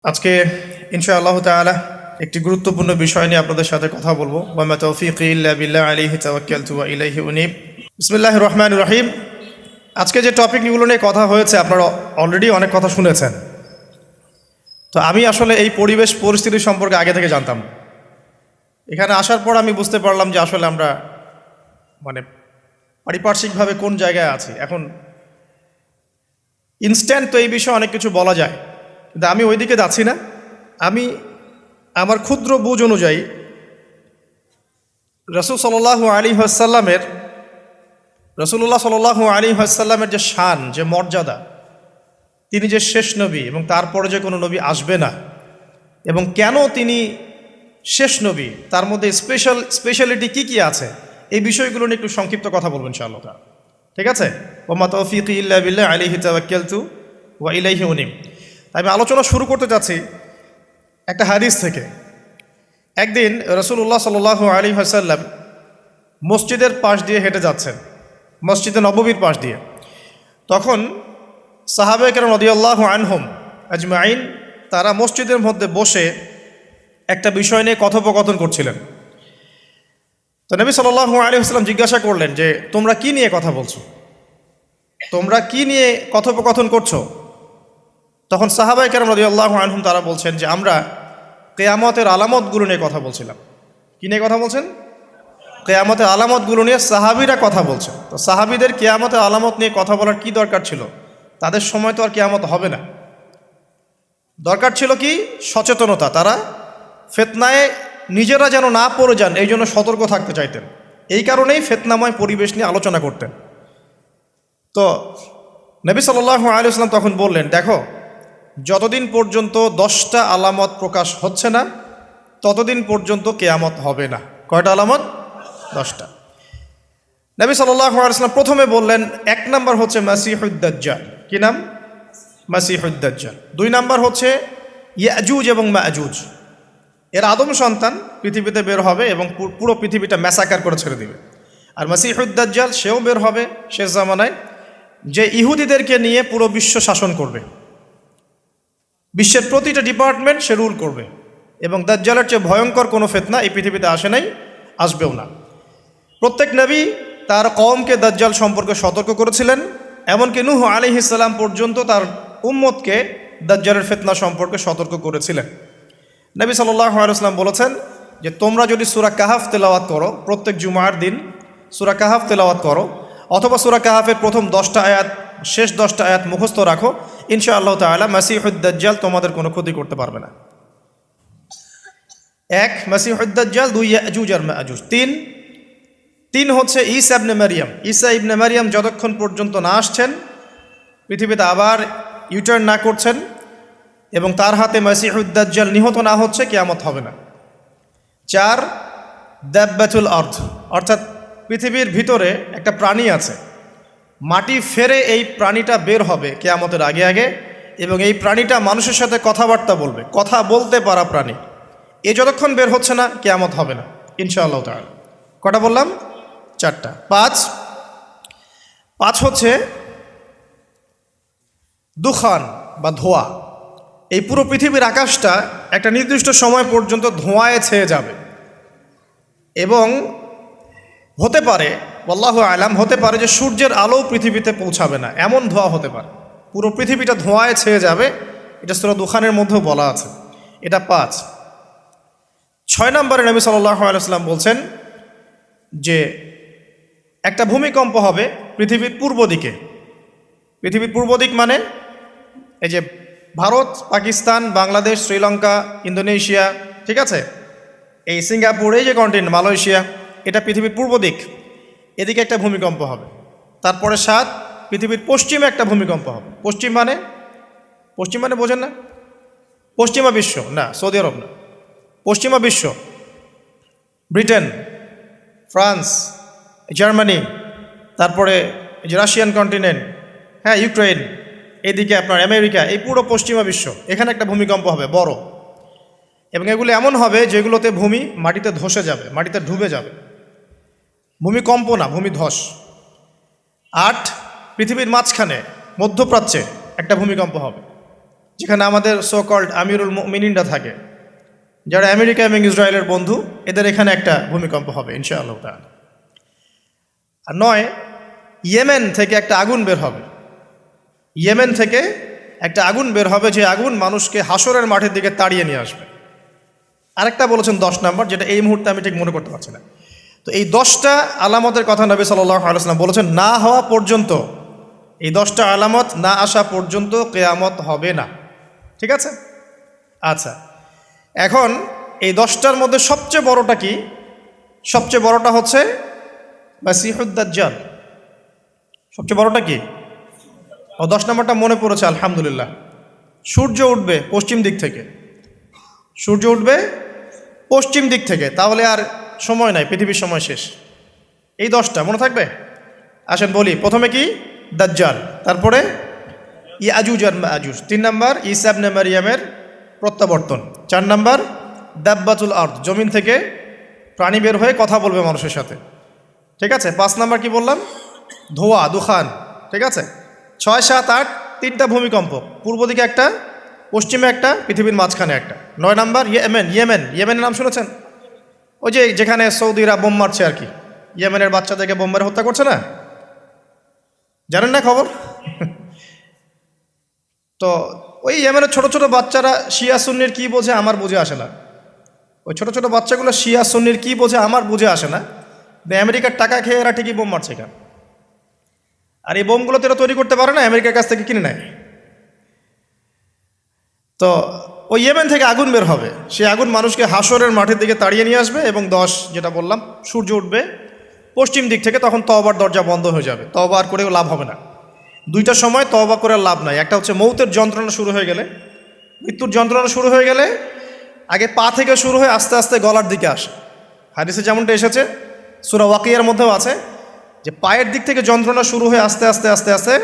আজকে ইনশাআল্লাহ তাআলা একটি গুরুত্বপূর্ণ বিষয় নিয়ে আপনাদের সাথে কথা বলবো। ওয়া মা তাওফীকি ইল্লা বিল্লাহ আলাইহি তাওয়াক্কালতু ওয়া ইলাইহি উনীব। বিসমিল্লাহির রহমানির রহিম। আজকে যে টপিকগুলো নিয়ে কথা হয়েছে আপনারা অলরেডি অনেক কথা শুনেছেন। তো আমি আসলে এই পরিবেশ পরিস্থিতি সম্পর্কে আগে থেকে জানতাম না। এখানে আসার পর আমি বুঝতে পারলাম যে আসলে আমরা পারিপার্শ্বিকভাবে কোন জায়গায় আছি। এখন ইনস্ট্যান্ট তো এই বিষয়ে অনেক কিছু বলা যায়, কিন্তু আমি ওইদিকে যাচ্ছি না। আমি আমার ক্ষুদ্র বুঝ অনুযায়ী রাসূলুল্লাহ সাল্লাল্লাহু আলাইহি ওয়াসাল্লামের যে শান, যে মর্যাদা, তিনি যে শেষ নবী এবং তারপরে যে কোনো নবী আসবে না, এবং কেন তিনি শেষ নবী, তার মধ্যে স্পেশালিটি কি আছে, এই বিষয়গুলো নিয়ে একটু সংক্ষিপ্ত কথা বলবেন ইনশাআল্লাহ। ঠিক আছে? ওয়া মা তাওফীকি ইল্লা বিল্লাহ আলাইহি তাওয়াক্কালতু ওয়া ইলাইহি উনীব। আমি আলোচনা শুরু করতে যাচ্ছি একটা হাদিস থেকে। একদিন রাসূলুল্লাহ সাল্লাল্লাহু আলাইহি ওয়াসাল্লাম মসজিদের পাশ দিয়ে হেঁটে যাচ্ছেন, মসজিদে নববীর পাশ দিয়ে। তখন সাহাবায়ে কেরাম রাদিয়াল্লাহু আনহুম আজমাইন তারা মসজিদের মধ্যে বসে একটা বিষয় নিয়ে কথোপকথন করছিলেন। তো নবী সাল্লাল্লাহু আলাইহি ওয়াসাল্লাম জিজ্ঞাসা করলেন যে তোমরা কি নিয়ে কথা বলছো, তোমরা কি নিয়ে কথোপকথন করছো? তখন সাহাবায়ে কেরাম রাদিয়াল্লাহু আনহুম তারা বলছেন যে আমরা কিয়ামতের আলামতগুলো নিয়ে কথা বলছিলাম। কি নিয়ে কথা বলছেন? কিয়ামতের আলামতগুলো নিয়ে সাহাবীরা কথা বলছেন। তো সাহাবীদের কিয়ামতের আলামত নিয়ে কথা বলার কি দরকার ছিল? তাদের সময় তো আর কিয়ামত হবে না। দরকার ছিল কি? সচেতনতা। তারা ফিতনায় নিজেরা যেন না পড়ে যান, এই জন্য সতর্ক থাকতে চাইতেন। এই কারণেই ফিতনাময় পরিবেশ নিয়ে আলোচনা করতেন। তো নবী সাল্লাল্লাহু আলাইহি ওয়াসাল্লাম তখন বললেন, দেখো, যতদিন পর্যন্ত 10টা আলামত প্রকাশ হচ্ছে না ততদিন পর্যন্ত কিয়ামত হবে না। কয়টা আলামত? 10টা। নবী সাল্লাল্লাহু আলাইহি ওয়াসাল্লাম প্রথমে বললেন 1 নাম্বার হচ্ছে মাসিহুদ দাজ্জাল। কি নাম? মাসিহুদ দাজ্জাল। 2 নাম্বার হচ্ছে ইয়াজুজ এবং মাজুজ। এর আদম সন্তান পৃথিবীতে বের হবে এবং পুরো পৃথিবীটা ম্যাসাকার করে ছেড়ে দিবে। আর মাসিহুদ দাজ্জাল সেও বের হবে শেষ জামানায়, যে ইহুদিদেরকে নিয়ে পুরো বিশ্ব শাসন করবে। বিশ্বের প্রতিটা ডিপার্টমেন্ট সে রুল করবে, এবং দাজ্জালের চেয়ে ভয়ঙ্কর কোনো ফিতনা এই পৃথিবীতে আসে নাই, আসবেও না। প্রত্যেক নবী তার কওমকে দাজ্জাল সম্পর্কে সতর্ক করেছিলেন, এমনকি নূহ আলাইহিস সালাম পর্যন্ত তার উম্মতকে দাজ্জালের ফিতনা সম্পর্কে সতর্ক করেছিলেন। নবী সাল্লাল্লাহু আলাইহি ওয়াসাল্লাম বলেছেন যে তোমরা যদি সূরা কাহাফ তেলাওয়াত করো, প্রত্যেক জুমার দিন সূরা কাহাফ তেলাওয়াত করো, অথবা সূরা কাহাফের প্রথম 10টা আয়াত, শেষ 10টা আয়াত মুখস্থ রাখো, ইনশাআল্লাহ তাআলা মাসিহুদ দাজ্জাল তোমাদের কোনো ক্ষতি করতে পারবে না। 1 মাসিহুদ দাজ্জাল, 2 ইয়াজুজ আর মাজুজ, 3 হচ্ছে ঈসা ইবনে মারইয়াম। ঈসা ইবনে মারইয়াম যতক্ষণ পর্যন্ত না আসছেন, পৃথিবীতে আবার ইউটার্ন না করছেন এবং তার হাতে মাসিহুদ দাজ্জাল নিহত না হচ্ছে, কিয়ামত হবে না। 4 দাব্বাতুল আরদ, অর্থাৎ পৃথিবীর ভিতরে একটা প্রাণী আছে, মাটি ফেরে এই প্রাণীটা বের হবে কিয়ামতের আগে আগে, এবং এই প্রাণীটা মানুষের সাথে কথাবার্তা বলবে, কথা বলতে পারা প্রাণী। এ যতক্ষণ বের হচ্ছে না, কিয়ামত হবে না ইনশাআল্লাহ তাআলা। কটা বললাম? 4টা। 5 হচ্ছে দুখান বা ধোঁয়া। এই পুরো পৃথিবীর আকাশটা একটা নির্দিষ্ট সময় পর্যন্ত ধোঁয়ায় ছেয়ে যাবে, এবং হতে পারে, আল্লাহু আলাম, হতে পারে যে সূর্যের আলো পৃথিবীতে পৌঁছাবে না, এমন ধোঁয়া হতে পারে। পুরো পৃথিবীটা ধোঁয়ায় ছেয়ে যাবে, এটা সূরা দুখানের মধ্যেও বলা আছে। এটা 5। 6 নম্বরে নবী সাল্লাল্লাহু আলাইহি ওয়াসাল্লাম বলছেন যে একটা ভূমিকম্প হবে পৃথিবীর পূর্ব দিকে। পৃথিবীর পূর্ব দিক মানে এই যে ভারত, পাকিস্তান, বাংলাদেশ, শ্রীলঙ্কা, ইন্দোনেশিয়া, ঠিক আছে, এই সিঙ্গাপুর, এই যে কন্টিনেন্ট, মালয়েশিয়া, এটা পৃথিবীর পূর্ব দিক। এদিকে একটা ভূমিকম্প হবে। তারপরে 7 পৃথিবীর পশ্চিমে একটা ভূমিকম্প হবে। পশ্চিম মানে বোঝেন না? পশ্চিমা বিশ্ব না, সৌদি আরব না, পশ্চিমা বিশ্ব, ব্রিটেন, ফ্রান্স, জার্মানি, তারপরে যে রাশিয়ান কন্টিনেন্ট, হ্যাঁ, ইউক্রেন, এদিকে আপনার আমেরিকা, এই পুরো পশ্চিমা বিশ্ব, এখানে একটা ভূমিকম্প হবে বড়, এবং এগুলো এমন হবে যেগুলোতে ভূমি মাটিতে ধসে যাবে, মাটিতে ডুবে যাবে। ভূমিকম্প না, ভূমিধস। 8 পৃথিবীর মাঝখানে মধ্যপ্রাচ্যে একটা ভূমিকম্প হবে, যেখানে আমাদের সো কল্ড আমিরুল মুমিনিনরা থাকে, যারা আমেরিকা এবং ইসরায়েলের বন্ধু, এদের এখানে একটা ভূমিকম্প হবে ইনশাআল্লাহ তাআলা। আর 9, ইয়েমেন থেকে একটা আগুন বের হবে। ইয়েমেন থেকে একটা আগুন বের হবে, যে আগুন মানুষকে হাসরের মাঠের দিকে তাড়িয়ে নিয়ে আসবে। আরেকটা বলেছেন 10 নম্বর, যেটা এই মুহূর্তে আমি ঠিক মনে করতে পারছি না। তো এই 10টা আলামতের কথা নবী সাল্লাল্লাহু আলাইহি ওয়াসাল্লাম বলেছেন, না হওয়া পর্যন্ত, এই 10টা আলামত না আসা পর্যন্ত কিয়ামত হবে না। ঠিক আছে? আচ্ছা, এখন এই 10টার মধ্যে সবচেয়ে বড়টা কি? সবচেয়ে বড়টা হচ্ছে মাসিহুদ দাজ্জাল। সবচেয়ে বড়টা কি? ও 10 নম্বরটা মনে পড়েছে, আলহামদুলিল্লাহ। সূর্য উঠবে পশ্চিম দিক থেকে। সূর্য উঠবে পশ্চিম দিক থেকে, তাহলে আর সময় নাই, পৃথিবীর সময় শেষ। এই 10টা মনে থাকবে? আসেন বলি। প্রথমে কি? দাজ্জাল, তারপরে ইয়াজুজ আর মাজুজ, 3 নম্বর ঈসা ইবনে মারইয়ামের প্রত্যাবর্তন, 4 নম্বর দাব্বাতুল আরদ, জমিন থেকে প্রাণী বের হয়ে কথা বলবে মানুষের সাথে। ঠিক আছে? 5 নম্বর কি বললাম? ধোঁয়া, দুখান। ঠিক আছে? 6, 7, 8 3টা ভূমিকম্প, পূর্ব দিকে একটা, পশ্চিমে একটা, পৃথিবীর মাঝখানে একটা। 9 নম্বর ইয়েমেন। ইয়েমেনের নাম শুনেছেন? ওই যে যেখানে সৌদিরা বোম মারছে আর কি, ইয়েমেনের বাচ্চাদেরকে বোম মেরে হত্যা করছে না, জানেন না খবর? তো ওই ইয়েমেনের ছোট ছোট বাচ্চারা শিয়া সুন্নির কী বোঝে আমার বুঝে আসে না। ওই ছোট ছোট বাচ্চাগুলো শিয়া সুন্নির কী বোঝে আমার বুঝে আসে না। আমেরিকার টাকা খেয়ে এরা ঠিকই বোম মারছে কেন? আর এই বোমগুলো তো এরা তৈরি করতে পারে না, আমেরিকার কাছ থেকে কিনে নেয়। তো ওই ইয়েমেন থেকে আগুন বের হবে, সেই আগুন মানুষকে হাসরের মাঠের দিকে তাড়িয়ে নিয়ে আসবে। এবং 10, যেটা বললাম, সূর্য উঠবে পশ্চিম দিক থেকে, তখন তওবার দরজা বন্ধ হয়ে যাবে, তওবা আর করেও লাভ হবে না। 2টা সময় তওবা করে লাভ নাই। একটা হচ্ছে মৌতের যন্ত্রণা শুরু হয়ে গেলে, মৃত্যুর যন্ত্রণা শুরু হয়ে গেলে আগে পা থেকে শুরু হয়ে আস্তে আস্তে গলার দিকে আসে। হাদিসে যেমনটা এসেছে, সূরা ওয়াকিয়ার মধ্যেও আছে, যে পায়ের দিক থেকে যন্ত্রণা শুরু হয়ে আস্তে আস্তে আস্তে আস্তে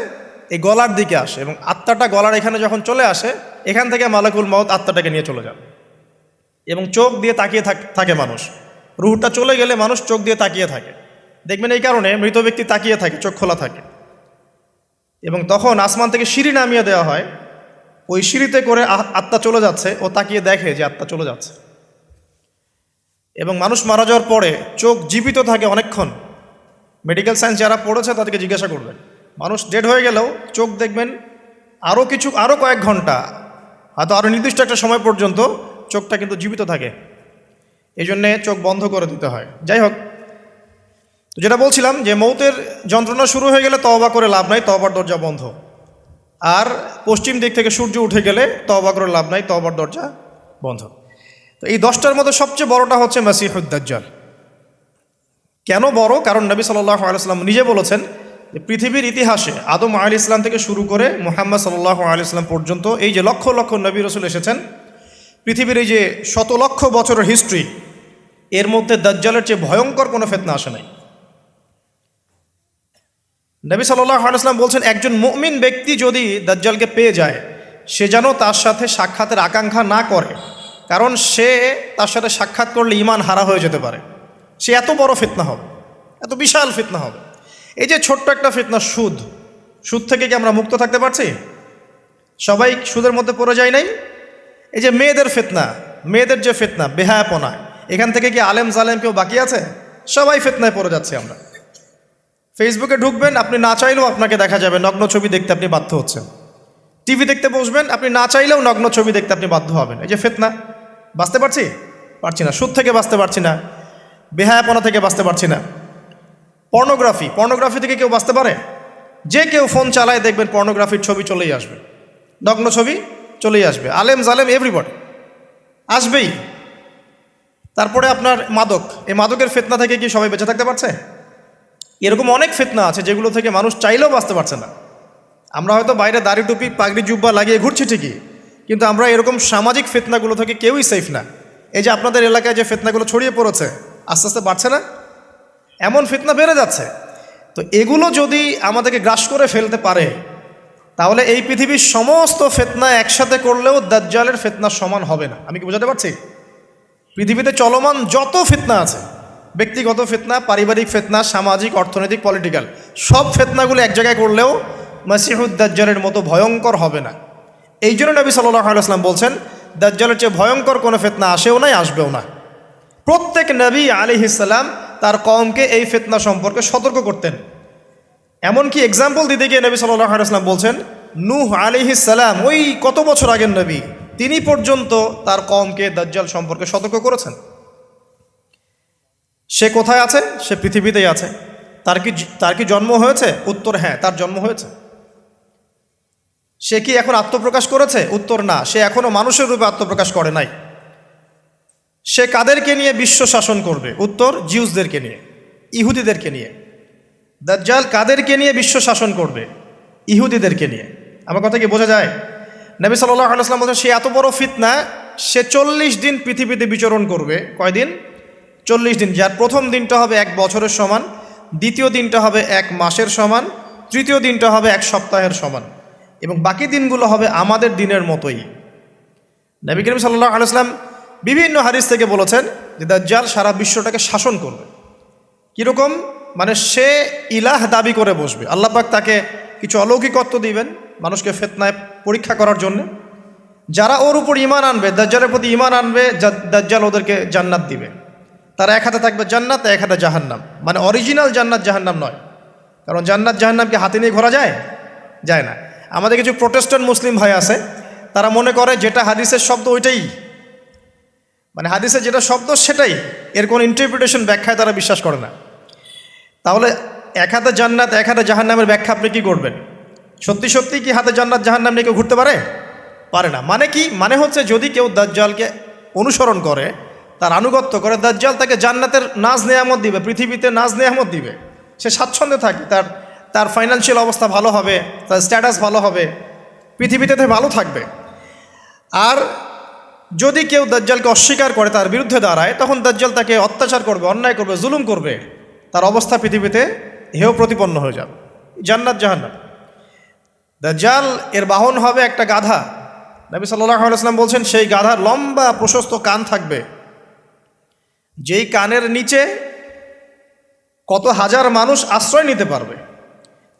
এই গলার দিকে আসে, এবং আত্মাটা গলার এখানে যখন চলে আসে, এখান থেকে মালাকুল মউত আত্মাটাকে নিয়ে চলে যাবে। এবং চোখ দিয়ে তাকিয়ে থাকে মানুষ। রুহটা চলে গেলে মানুষ চোখ দিয়ে তাকিয়ে থাকে, দেখবেন এই কারণে মৃত ব্যক্তি তাকিয়ে থাকে, চোখ খোলা থাকে। এবং তখন আসমান থেকে সিঁড়ি নামিয়ে দেওয়া হয়, ওই সিঁড়িতে করে আত্মা চলে যাচ্ছে, ও তাকিয়ে দেখে যে আত্মা চলে যাচ্ছে। এবং মানুষ মারা যাওয়ার পরে চোখ জীবিত থাকে অনেকক্ষণ। মেডিকেল সায়েন্স যারা পড়েছে তাদেরকে জিজ্ঞাসা করবেন, মানুষ ডেড হয়ে গেলেও চোখ দেখবেন আরও কয়েক ঘন্টা, হয়তো আরও নির্দিষ্ট একটা সময় পর্যন্ত চোখটা কিন্তু জীবিত থাকে। এই জন্যে চোখ বন্ধ করে দিতে হয়। যাই হোক, তো যেটা বলছিলাম, যে মৌতের যন্ত্রণা শুরু হয়ে গেলে তওবা করে লাভ নাই, তওবার দরজা বন্ধ। আর পশ্চিম দিক থেকে সূর্য উঠে গেলে তওবা করে লাভ নাই, তওবার দরজা বন্ধ। তো এই 10টার মধ্যে সবচেয়ে বড়টা হচ্ছে মাসিহুদ দাজ্জাল। কেন বড়? কারণ নবী সাল্লাল্লাহু আলাইহি ওয়াসাল্লাম নিজে বলেছেন যে পৃথিবীর ইতিহাসে আদম আলাইহিস সালাম থেকে শুরু করে মুহাম্মদ সাল্লাল্লাহু আলাইহি ওয়াসাল্লাম পর্যন্ত এই যে লক্ষ লক্ষ নবী রাসূল এসেছেন, পৃথিবীর এই যে শত লক্ষ বছরের হিস্ট্রি, এর মধ্যে দাজ্জালের চেয়ে ভয়ঙ্কর কোনো ফিতনা আসে নাই। নবী সাল্লাল্লাহু আলাইহি ওয়াসাল্লাম বলছেন, একজন মুমিন ব্যক্তি যদি দাজ্জালকে পেয়ে যায়, সে যেন তার সাথে সাক্ষাতের আকাঙ্ক্ষা না করে, কারণ সে তার সাথে সাক্ষাৎ করলে ঈমান হারা হয়ে যেতে পারে। সে এত বড় ফিতনা হবে, এত বিশাল ফিতনা হবে। এই যে ছোট্ট একটা ফিতনা, সুদ থেকে কি আমরা মুক্ত থাকতে পারছি? সবাই সুদের মধ্যে পড়ে যায় নাই? এই যে মেয়েদের ফিতনা, মেয়েদের যে ফিতনা, বেহায়াপনা, এখান থেকে কি আলেম জালেম কেউ বাকি আছে? সবাই ফিতনায় পড়ে যাচ্ছে আমরা। ফেসবুকে ঢুকবেন, আপনি না চাইলেও আপনাকে দেখা যাবে নগ্ন ছবি দেখতে আপনি বাধ্য হচ্ছেন। টিভি দেখতে বসবেন, আপনি না চাইলেও নগ্ন ছবি দেখতে আপনি বাধ্য হবেন। এই যে ফিতনা, বাঁচতে পারছি না, সুদ থেকে বাঁচতে পারছি না, বেহায়াপনা থেকে বাঁচতে পারছি না। পর্নোগ্রাফি থেকে কেউ বাঁচতে পারে? যে কেউ ফোন চালায় দেখবেন পর্নোগ্রাফির ছবি চলেই আসবে, নগ্ন ছবি চলেই আসবে। আলেম জালেম এভরিবডি আসবেই। তারপরে আপনার মাদক, এই মাদকের ফিতনা থেকে কি সবাই বেঁচে থাকতে পারছে? এরকম অনেক ফিতনা আছে যেগুলো থেকে মানুষ চাইলেও বাঁচতে পারছে না। আমরা হয়তো বাইরে দাড়ি টুপি পাগড়ি জুব্বা লাগিয়ে ঘুরছি ঠিকই, কিন্তু আমরা এরকম সামাজিক ফিতনাগুলো থেকে কেউই সেফ না। এই যে আপনাদের এলাকায় যে ফিতনাগুলো ছড়িয়ে পড়েছে, আস্তে আস্তে বাড়ছে না? এমন ফিতনা বেড়ে যাচ্ছে। তো এগুলো যদি আমাদেরকে গ্রাস করে ফেলতে পারে, তাহলে এই পৃথিবীর সমস্ত ফিতনা একসাথে করলেও দাজ্জালের ফিতনার সমান হবে না। আমি কি বোঝাতে পারছি? পৃথিবীতে চলমান যত ফিতনা আছে, ব্যক্তিগত ফিতনা, পারিবারিক ফিতনা, সামাজিক, অর্থনৈতিক, পলিটিক্যাল, সব ফিতনাগুলো এক জায়গায় করলেও মাসিহুদ দাজ্জালের মতো ভয়ঙ্কর হবে না। এই জন্য নবী সাল্লাল্লাহু আলাইহি ওয়াসাল্লাম বলছেন দাজ্জালের চেয়ে ভয়ঙ্কর কোনো ফিতনা আসেও নাই, আসবেও না। প্রত্যেক নবী আলাইহিস সালাম তার কওমকে এই ফিতনা সম্পর্কে সতর্ক করতেন। এমনকি এক্সাম্পল দিতে গিয়ে নবী সাল্লাল্লাহু আলাইহি ওয়াসাল্লাম বলছেন নূহ আলাইহিস সালাম, ওই কত বছর আগের নবী, তিনি পর্যন্ত তার কওমকে দাজ্জাল সম্পর্কে সতর্ক করেছেন। সে কোথায় আছে? সে পৃথিবীতেই আছে। তার কি জন্ম হয়েছে? উত্তর হ্যাঁ, তার জন্ম হয়েছে। সে কি এখন আত্মপ্রকাশ করেছে? উত্তর না, সে এখনো মানুষের রূপে আত্মপ্রকাশ করে নাই। সে কাদেরকে নিয়ে বিশ্ব শাসন করবে? উত্তর জিউসদেরকে নিয়ে, ইহুদিদেরকে নিয়ে। দাজ্জাল কাদেরকে নিয়ে বিশ্ব শাসন করবে? ইহুদিদেরকে নিয়ে। আমার কথা কি বোঝা যায়? নবী সাল্লাল্লাহু আলাইহি ওয়াসাল্লাম বলছেন সে এত বড় ফিতনা, সে 40 দিন পৃথিবীতে বিচরণ করবে। কয়দিন? 40 দিন। যার প্রথম দিনটা হবে 1 বছরের সমান, দ্বিতীয় দিনটা হবে 1 মাসের সমান, তৃতীয় দিনটা হবে 1 সপ্তাহের সমান, এবং বাকি দিনগুলো হবে আমাদের দিনের মতোই। নবী করিম সাল্লাল্লাহু আলাইহি ওয়াসাল্লাম বিভিন্ন হাদিস থেকে বলেছেন যে দাজ্জাল সারা বিশ্বটাকে শাসন করবে। কীরকম? মানে সে ইলাহ দাবি করে বসবে। আল্লাহ পাক তাকে কিছু অলৌকিকত্ব দিবেন মানুষকে ফিতনায় পরীক্ষা করার জন্য। যারা ওর উপর ঈমান আনবে, দাজ্জালের প্রতি ঈমান আনবে, দাজ্জাল ওদেরকে জান্নাত দিবে। তার এক হাতে থাকবে জান্নাত, এক হাতে জাহান্নাম। মানে অরিজিনাল জান্নাত জাহান্নাম নয়, কারণ জান্নাত জাহান্নামকে হাতে নিয়ে ঘোরা যায়? যায় না। আমাদের কিছু প্রোটেস্ট্যান্ট মুসলিম ভাই আছে, তারা মনে করে যেটা হাদিসের শব্দ ওইটাই, মানে হাদিসে যেটা শব্দ সেটাই, এর কোনো ইন্টারপ্রিটেশন ব্যাখ্যায় তারা বিশ্বাস করে না। তাহলে এক হাতে জান্নাত এক হাতে জাহান্নামের ব্যাখ্যা আপনি কী করবেন? সত্যি সত্যি কি হাতে জান্নাত জাহান্নাম নিয়ে কেউ ঘুরতে পারে? পারে না। মানে কি? মানে হচ্ছে যদি কেউ দাজ্জালকে অনুসরণ করে, তার আনুগত্য করে, দাজ্জাল তাকে জান্নাতের নাজ নেয়ামত দিবে, পৃথিবীতে নাজ নেয়ামত দিবে। সে স্বাচ্ছন্দ্যে থাকবে, তার ফাইন্যান্সিয়াল অবস্থা ভালো হবে, তার স্ট্যাটাস ভালো হবে, পৃথিবীতে ভালো থাকবে। আর যদি কেউ দাজ্জালকে অস্বীকার করে, তার বিরুদ্ধে দাঁড়ায়, তখন দাজ্জাল তাকে অত্যাচার করবে, অন্যায় করবে, জুলুম করবে, তার অবস্থা পৃথিবীতে হেয় প্রতিপন্ন হয়ে যাবে। জান্নাত জাহান্নাম। দাজ্জাল এর বাহন হবে একটা গাধা। নবী সাল্লাল্লাহু আলাইহি ওয়াসাল্লাম বলছেন সেই গাধার লম্বা প্রশস্ত কান থাকবে, যেই কানের নিচে কত হাজার মানুষ আশ্রয় নিতে পারবে।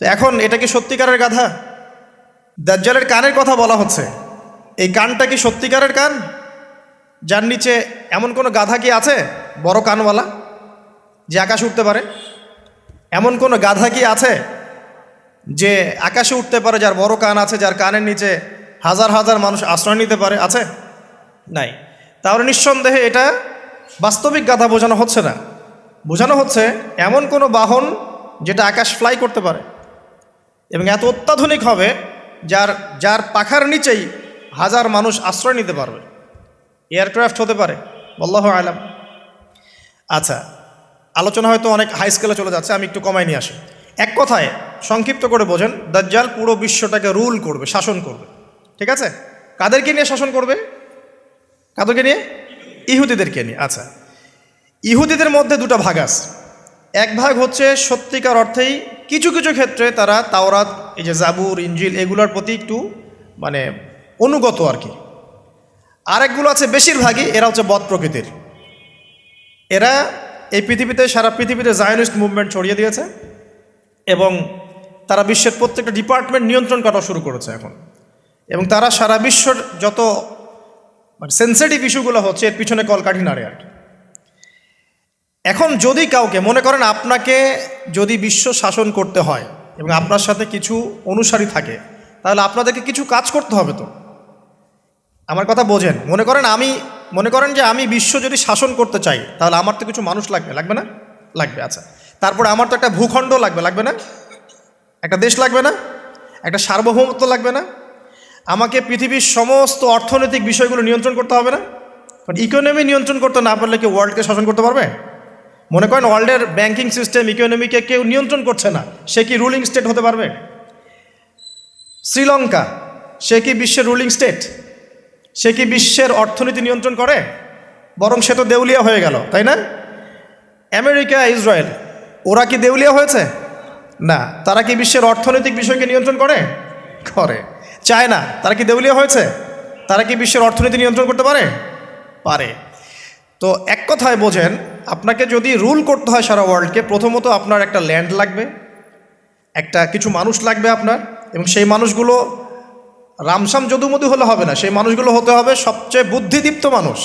তো এখন এটা কি সত্যিকারের গাধা? দাজ্জালের কানের কথা বলা হচ্ছে, এই কানটা কি সত্যিকারের কান? যার নিচে এমন কোনো গাধা কি আছে বড় কানওয়ালা যে আকাশে উঠতে পারে? এমন কোনো গাধা কি আছে যে আকাশে উঠতে পারে, যার বড় কান আছে, যার কানের নিচে হাজার হাজার মানুষ আশ্রয় নিতে পারে? আছে? নাই। তাহলে নিঃসন্দেহে এটা বাস্তবিক গাধা বোঝানো হচ্ছে না, বোঝানো হচ্ছে এমন কোনো বাহন যেটা আকাশ ফ্লাই করতে পারে এবং এত অত্যাধুনিক হবে যার পাখার নিচেই হাজার মানুষ আশ্রয় নিতে পারবে। এয়ারক্রাফট হতে পারে, আল্লাহু আলাম। আচ্ছা, আলোচনা হয়তো অনেক হাই স্কেলে চলে যাচ্ছে, আমি একটু কমাই নিয়ে আসি। এক কথায় সংক্ষিপ্ত করে বোঝেন, দাজ্জাল পুরো বিশ্বটাকে রুল করবে, শাসন করবে। ঠিক আছে? কাদেরকে নিয়ে শাসন করবে? কাদেরকে নিয়ে? ইহুদিদেরকে নিয়ে। আচ্ছা, ইহুদিদের মধ্যে দুটো ভাগ আছে। এক ভাগ হচ্ছে সত্যিকার অর্থেই কিছু কিছু ক্ষেত্রে তারা তাওরাত, এই যে জাবুর, ইনজিল, এগুলোর প্রতি একটু মানে অনুগত আর কি। আরেকগুলো আছে বেশিরভাগই এরা হচ্ছে বদ প্রকৃতির। এরা এই পৃথিবীতে, সারা পৃথিবীতে জায়নিস্ট মুভমেন্ট ছড়িয়ে দিয়েছে এবং তারা বিশ্বের প্রত্যেকটা ডিপার্টমেন্ট নিয়ন্ত্রণ করা শুরু করেছে এখন। এবং তারা সারা বিশ্বর যত মানে সেন্সিটিভ ইস্যুগুলো হচ্ছে এর পিছনে কলকাঠি নাড়ে আর কি। এখন যদি কাউকে মনে করেন আপনাকে যদি বিশ্ব শাসন করতে হয় এবং আপনার সাথে কিছু অনুসারী থাকে, তাহলে আপনাদেরকে কিছু কাজ করতে হবে। তো আমার কথা বোঝেন। মনে করেন যে আমি বিশ্ব যদি শাসন করতে চাই, তাহলে আমার তো কিছু মানুষ লাগবে, লাগবে না? লাগবে। আচ্ছা, তারপরে আমার তো একটা ভূখণ্ড লাগবে, লাগবে না? একটা দেশ লাগবে না? একটা সার্বভৌমত্ব লাগবে না? আমাকে পৃথিবীর সমস্ত অর্থনৈতিক বিষয়গুলো নিয়ন্ত্রণ করতে হবে না? কারণ ইকোনমি নিয়ন্ত্রণ করতে না পারলে কি ওয়ার্ল্ডকে শাসন করতে পারবে? মনে করেন ওয়ার্ল্ডের ব্যাংকিং সিস্টেম, ইকোনমিকে কেউ নিয়ন্ত্রণ করছে না, সে কি রুলিং স্টেট হতে পারবে? শ্রীলঙ্কা, সে কি বিশ্বের রুলিং স্টেট? সে কি বিশ্বের অর্থনীতি নিয়ন্ত্রণ করে? বরং সে তো দেউলিয়া হয়ে গেল, তাই না? আমেরিকা, ইসরায়েল, ওরা কি দেউলিয়া হয়েছে? না। তারা কি বিশ্বের অর্থনৈতিক বিষয়কে নিয়ন্ত্রণ করে? করে। চায়না, তারা কি দেউলিয়া হয়েছে? তারা কি বিশ্বের অর্থনীতি নিয়ন্ত্রণ করতে পারে? পারে। তো এক কথায় বোঝেন, আপনাকে যদি রুল করতে হয় সারা ওয়ার্ল্ডকে, প্রথমত আপনার একটা ল্যান্ড লাগবে, একটা কিছু মানুষ লাগবে আপনার, এবং সেই মানুষগুলো রামসাম যদুমধু হলে হবে না, সেই মানুষগুলো হতে হবে সবচেয়ে বুদ্ধিদীপ্ত মানুষ,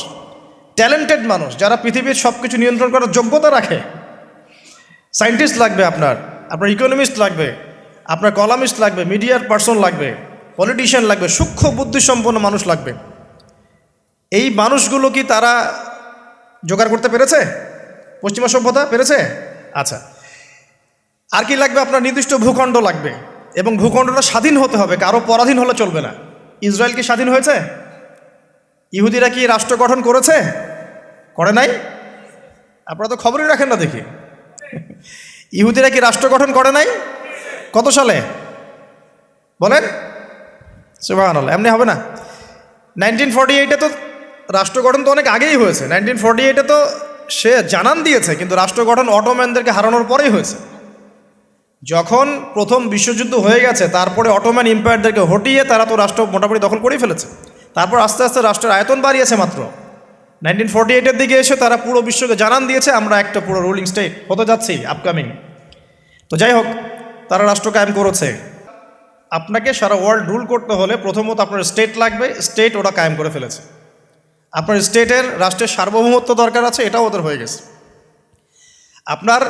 ট্যালেন্টেড মানুষ, যারা পৃথিবীর সব কিছু নিয়ন্ত্রণ করার যোগ্যতা রাখে। সায়েন্টিস্ট লাগবে, আপনার ইকোনমিস্ট লাগবে, আপনার কলামিস্ট লাগবে, মিডিয়ার পার্সন লাগবে, পলিটিশিয়ান লাগবে, সূক্ষ্ম বুদ্ধিসম্পন্ন মানুষ লাগবে। এই মানুষগুলো কি তারা জোগাড় করতে পেরেছে? পশ্চিমা সভ্যতা পেরেছে? আচ্ছা, আর কি লাগবে? আপনার নির্দিষ্ট ভূখণ্ড লাগবে, এবং ভূখণ্ডটা স্বাধীন হতে হবে, কারো পরাধীন হলে চলবে না। ইসরায়েল কি স্বাধীন হয়েছে? ইহুদিরা কি রাষ্ট্র গঠন করেছে? করে নাই? আপনারা তো খবরই রাখেন না দেখি। ইহুদিরা কি রাষ্ট্র গঠন করে নাই? কত সালে বলেন? সুবহানাল্লাহ, এমনি হবে না। 1948-এ তো রাষ্ট্র গঠন তো অনেক আগেই হয়েছে। 1948-এ তো সে জানান দিয়েছে, কিন্তু রাষ্ট্র গঠন অটোম্যানদেরকে হারানোর পরেই হয়েছে। যখন প্রথম বিশ্বযুদ্ধ হয়ে গেছে, তারপরে অটোম্যান এম্পায়ারদেরকে হটিয়ে তারা তো রাষ্ট্র মোটামুটি দখল করেই ফেলেছে। তারপর আস্তে আস্তে রাষ্ট্রের আয়তন বাড়িয়েছে। মাত্র 1948-এর দিকে এসে তারা পুরো বিশ্বকে জানান দিয়েছে আমরা একটা পুরো রুলিং স্টেট হতে যাচ্ছি আপকামিং। তো যাই হোক, তারা রাষ্ট্র কায়েম করেছে। আপনাকে সারা ওয়ার্ল্ড রুল করতে হলে প্রথমত আপনার স্টেট লাগবে, স্টেট ওরা কায়েম করে ফেলেছে। আপনার স্টেটের রাষ্ট্রের সার্বভৌমত্ব দরকার আছে, এটাও ওদের হয়ে গেছে। আপনার